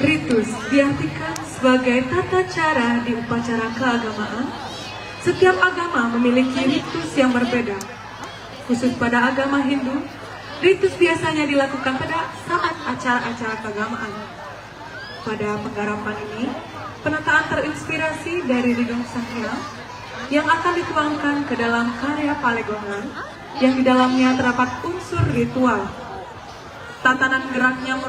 Ritus diartikan sebagai tata cara di upacara keagamaan. Setiap agama memiliki ritus yang berbeda. Khusus pada agama Hindu, ritus biasanya dilakukan pada saat acara-acara keagamaan. Pada penggarapan ini, penataan terinspirasi dari Ridung Sanghyang yang akan dituangkan ke dalam karya Palegongan yang di dalamnya terdapat unsur ritual. Tatanan geraknya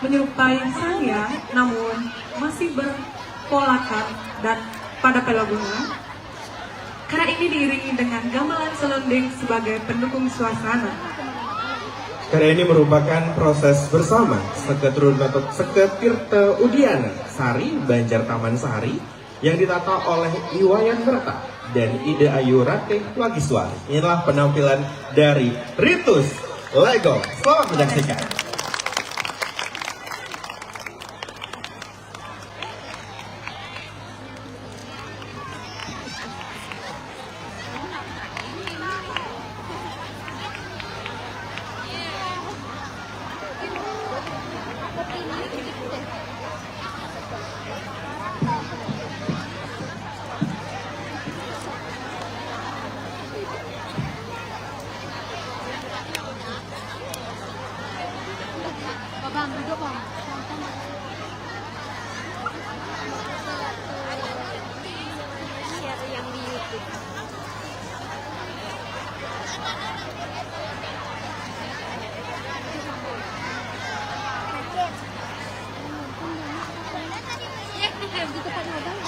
menyerupai Sanghyang, namun masih berpolakan dan pada Palegongan. Karena ini diiringi dengan gamelan selonding sebagai pendukung suasana. Karya ini merupakan proses bersama Seketirta Udiana Sari Banjar Taman Sari yang ditata oleh Iwayan Berta dan Ide Ayu Ratih Wagiswari. Inilah penampilan dari Ritus Legong. Selamat menyaksikan. Bang, duduk bang. Share yang di YouTube. Di tempat abang,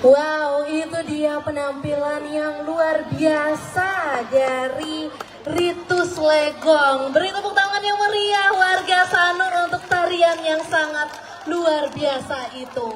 Wow, itu dia penampilan yang luar biasa dari Ritus Legong. Beri tepuk tangan yang meriah warga Sanur untuk tarian yang sangat luar biasa itu.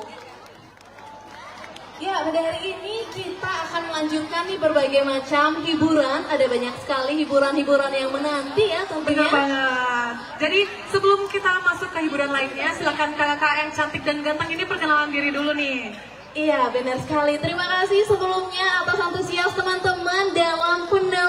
Ya, pada hari ini kita akan melanjutkan nih berbagai macam hiburan. Ada banyak sekali hiburan-hiburan yang menanti ya tentunya. Benar banget. Jadi sebelum kita masuk ke hiburan lainnya, silakan kakak yang cantik dan ganteng ini perkenalan diri dulu nih. Iya, benar sekali. Terima kasih sebelumnya atas antusias teman-teman dalam penampilan